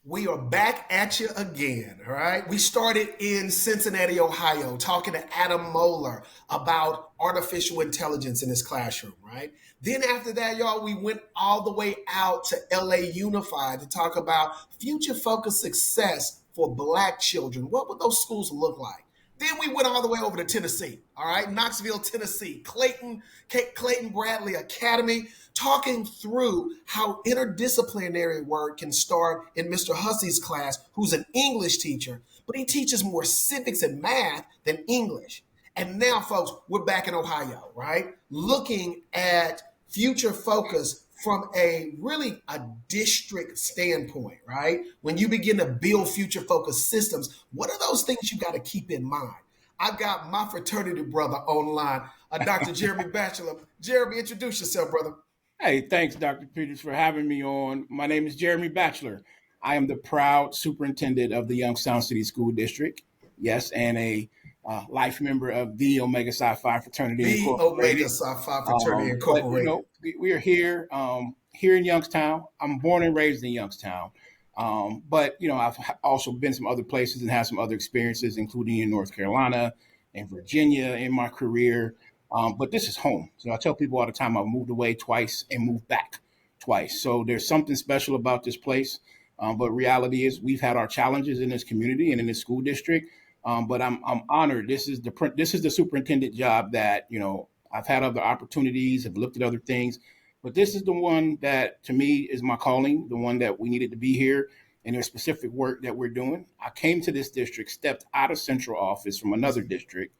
We are back at you again, all right? We started in Cincinnati, Ohio, talking to Adam Moeller about artificial intelligence in his classroom, right? Then after that, y'all, we went all the way out to LA Unified to talk about future focused success for Black children. What would those schools look like? Then we went all the way over to Tennessee, all right? Knoxville, Tennessee, Clayton Bradley Academy, talking through how interdisciplinary work can start in Mr. Hussey's class, who's an English teacher, but he teaches more civics and math than English. And now, folks, we're back in Ohio, right? Looking at future focus from a district standpoint, right? When you begin to build future focused systems, what are those things you got to keep in mind? I've got my fraternity brother online, Dr. Jeremy Batchelor. Jeremy, introduce yourself, brother. Hey, thanks, Dr. Peters, for having me on. My name is Jeremy Batchelor. I am the proud superintendent of the Youngstown City School District. Yes, and a life member of the Omega Psi Phi Fraternity The Omega Incorporated. Psi Phi Fraternity But you Incorporated. know, we are here, here in Youngstown. I'm born and raised in Youngstown, but I've also been some other places and had some other experiences, including in North Carolina and Virginia in my career. But this is home. So I tell people all the time I've moved away twice and moved back twice. So there's something special about this place. But reality is we've had our challenges in this community and in this school district. But I'm honored. This is the superintendent job that I've had other opportunities, have looked at other things, but this is the one that to me is my calling, the one that we needed to be here. And there's specific work that we're doing. I came to this district, stepped out of central office from another district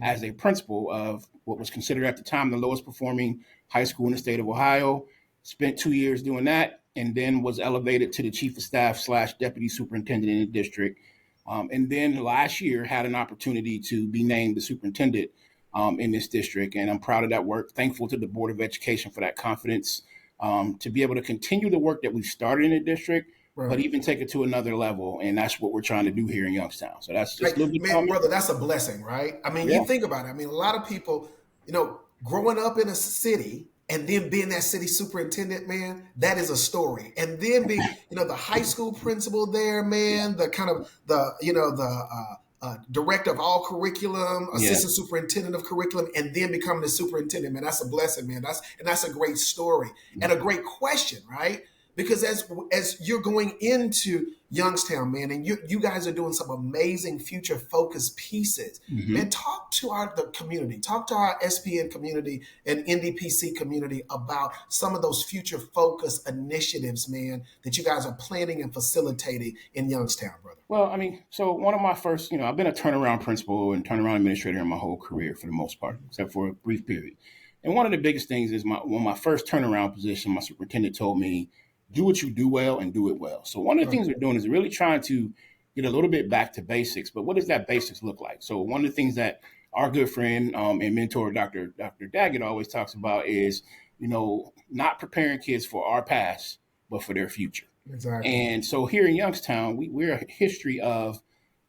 as a principal of what was considered at the time the lowest performing high school in the state of Ohio. Spent 2 years doing that, and then was elevated to the chief of staff / deputy superintendent in the district. And then last year had an opportunity to be named the superintendent in this district. And I'm proud of that work. Thankful to the Board of Education for that confidence to be able to continue the work that we've started in the district, but Right. even take it to another level. And that's what we're trying to do here in Youngstown. So that's just Like, a little bit man, about me. brother, that's a blessing, right? I mean, Yeah. you think about it. I mean, a lot of people, growing up in a city and then being that city superintendent, man, that is a story. And then being, the high school principal there, man, the kind of the director of all curriculum, Yeah. assistant superintendent of curriculum, and then becoming the superintendent, man, that's a blessing, man. That's a great story and a great question, right? Because as you're going into Youngstown, man, and you guys are doing some amazing future focused pieces, man. Hmm. Talk to the community, talk to our SPN community and NDPC community about some of those future focused initiatives, man, that you guys are planning and facilitating in Youngstown, brother. Well, I mean, so one of my first, I've been a turnaround principal and turnaround administrator in my whole career for the most part, except for a brief period. And one of the biggest things is my first turnaround position, my superintendent told me, do what you do well and do it well. So one of the Right. things we're doing is really trying to get a little bit back to basics. But what does that basics look like? So one of the things that our good friend and mentor, Dr. Daggett, always talks about is, not preparing kids for our past, but for their future. Exactly. And so here in Youngstown, we're a history of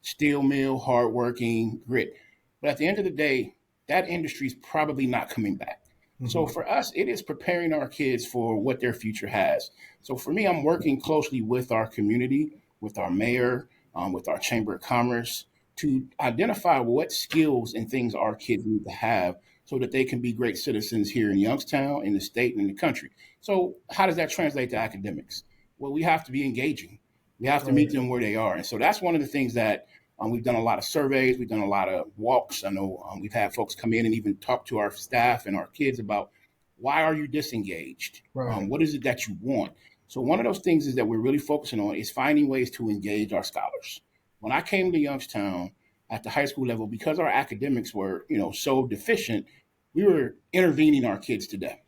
steel mill, hardworking, grit. But at the end of the day, that industry is probably not coming back. So Hmm. for us, it is preparing our kids for what their future has. So for me, I'm working closely with our community, with our mayor, with our chamber of commerce to identify what skills and things our kids need to have so that they can be great citizens here in Youngstown, in the state, and in the country. So how does that translate to academics? Well, we have to be engaging. We have to meet Right. them where they are. And so that's one of the things that we've done a lot of surveys. We've done a lot of walks. I know we've had folks come in and even talk to our staff and our kids about why are you disengaged? Right. What is it that you want? So one of those things is that we're really focusing on is finding ways to engage our scholars. When I came to Youngstown at the high school level, because our academics were, so deficient, we were intervening our kids to death.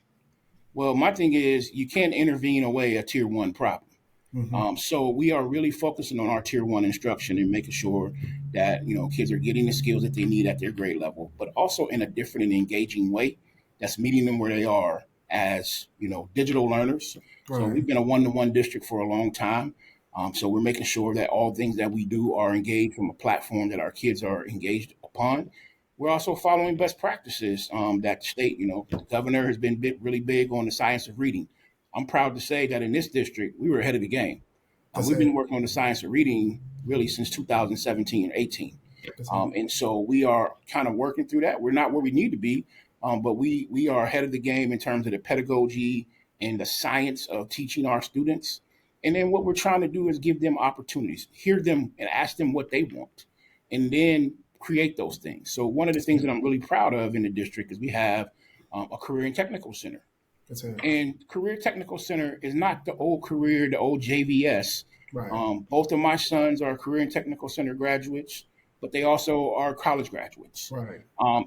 Well, my thing is you can't intervene away a tier one problem. Hmm. So we are really focusing on our tier one instruction and making sure that kids are getting the skills that they need at their grade level, but also in a different and engaging way that's meeting them where they are as digital learners. So Right. we've been a one-to-one district for a long time. So we're making sure that all things that we do are engaged from a platform that our kids are engaged upon. We're also following best practices that the state, the governor has been really big on the science of reading. I'm proud to say that in this district, we were ahead of the game. That's We've it. been working on the science of reading really since 2017 and 18. That's it. And so we are kind of working through that. We're not where we need to be, but we are ahead of the game in terms of the pedagogy and the science of teaching our students. And then what we're trying to do is give them opportunities, hear them and ask them what they want, and then create those things. So one of the That's things it. that I'm really proud of in the district is we have a career and technical center. That's it. And Career Technical Center is not the old career, the old JVS. Right. Both of my sons are Career and Technical Center graduates, but they also are college graduates. Right.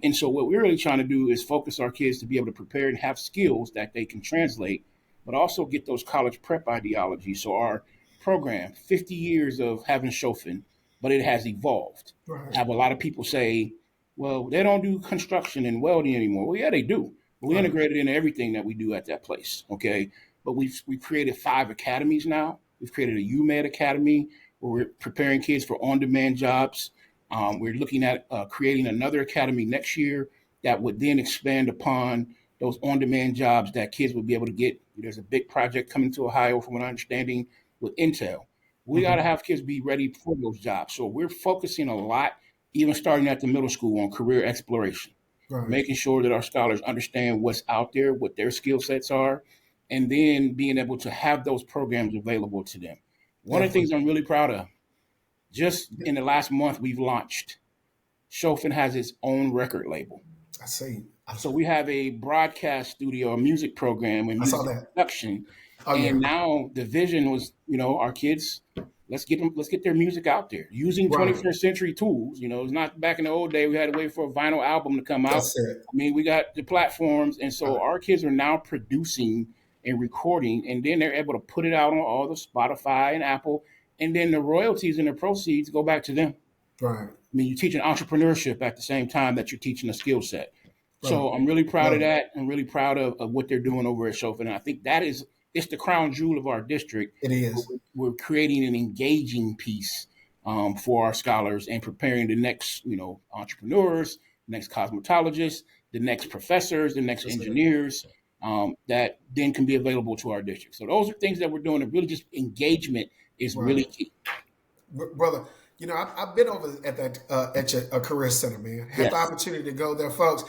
And so what we're really trying to do is focus our kids to be able to prepare and have skills that they can translate, but also get those college prep ideologies. So our program, 50 years of having Chofin, but it has evolved. Right. Have a lot of people say, well, they don't do construction and welding anymore. Well, yeah, they do. But we Right. integrate it into everything that we do at that place. Okay. But we've created 5 academies now. We've created a UMed Academy where we're preparing kids for on-demand jobs. We're looking at creating another academy next year that would then expand upon those on-demand jobs that kids would be able to get. There's a big project coming to Ohio, from what I'm understanding, with Intel. We got to Mm-hmm. have kids be ready for those jobs. So we're focusing a lot, even starting at the middle school, on career exploration, Right. making sure that our scholars understand what's out there, what their skill sets are, and then being able to have those programs available to them. One of the Definitely. things I'm really proud of, just in the last month, we've launched. Chofin has its own record label. I see. So we have a broadcast studio, a music program, and I saw music that. production. Oh yeah. And now the vision was, our kids, let's get their music out there using Right. 21st century tools. It's not back in the old day we had to wait for a vinyl album to come out. That's it. I mean, we got the platforms, and so Right. our kids are now producing and recording, and then they're able to put it out on all the Spotify and Apple, and then the royalties and the proceeds go back to them. Right. I mean, you're teaching entrepreneurship at the same time that you're teaching a skill set. Brother. So I'm really proud of Love it. that. I'm really proud of what they're doing over at Chofin. And I think it's the crown jewel of our district. It is. We're creating an engaging piece for our scholars and preparing the next, entrepreneurs, next cosmetologists, the next professors, the next That's it. engineers that then can be available to our district. So those are things that we're doing. And really, just engagement is really Right. key. Brother, I've been over at that at your career center, man. Had the Yes. opportunity to go there, folks.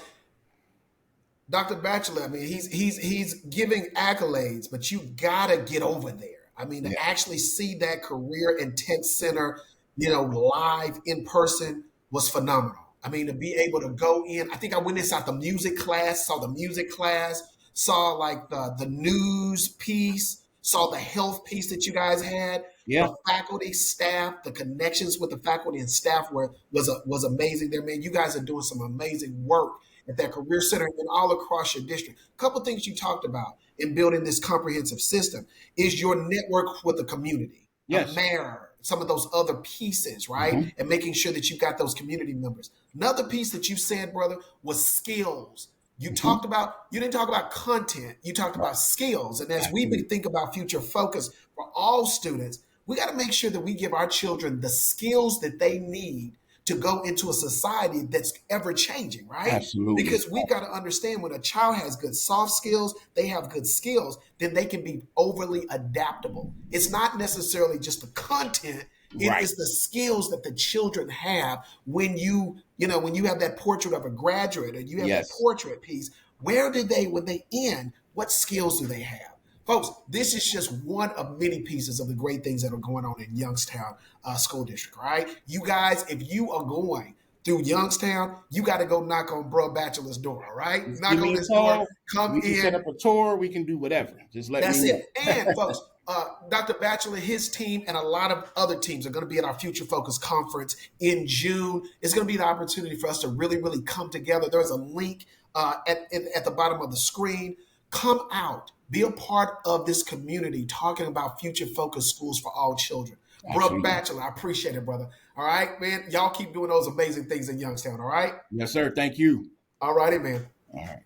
Dr. Batchelor, I mean, he's giving accolades, but you gotta get over there. I mean, to Yeah. actually see that career and tech center, live in person was phenomenal. I mean, to be able to go in, I think I went inside the music class, saw the music class, saw like the news piece, saw the health piece that you guys had, Yeah. the faculty, staff, the connections with the faculty and staff was amazing there, man. You guys are doing some amazing work at that career center and all across your district. A couple things you talked about in building this comprehensive system is your network with the community, the Yes. mayor, some of those other pieces, right? Hmm. And making sure that you got those community members. Another piece that you said, brother, was skills. Hmm. You didn't talk about content, you talked Right. about skills. And as we Absolutely. think about future focus for all students, we got to make sure that we give our children the skills that they need to go into a society that's ever changing, right? Absolutely. Because we've got to understand when a child has good soft skills, they have good skills, then they can be overly adaptable. It's not necessarily just the content, it Right. is the skills that the children have when you have that portrait of a graduate or you have that Yes. portrait piece, when they end, what skills do they have? Folks, this is just one of many pieces of the great things that are going on in Youngstown School District, right? You guys, if you are going through Youngstown, you got to go knock on Bro Bachelor's door, all right? Just give Knock on me a this door, call. come We can set in. up a tour. We can do whatever. Just let me That's know. it. And folks, Dr. Batchelor, his team, and a lot of other teams are going to be at our Future Focus conference in June. It's going to be the opportunity for us to really, really come together. There's a link at the bottom of the screen. Come out, be a part of this community talking about Future Focus schools for all children. Bro Absolutely. Batchelor, I appreciate it, brother. All right, man. Y'all keep doing those amazing things in Youngstown, all right? Yes, sir. Thank you. All righty, man. All right.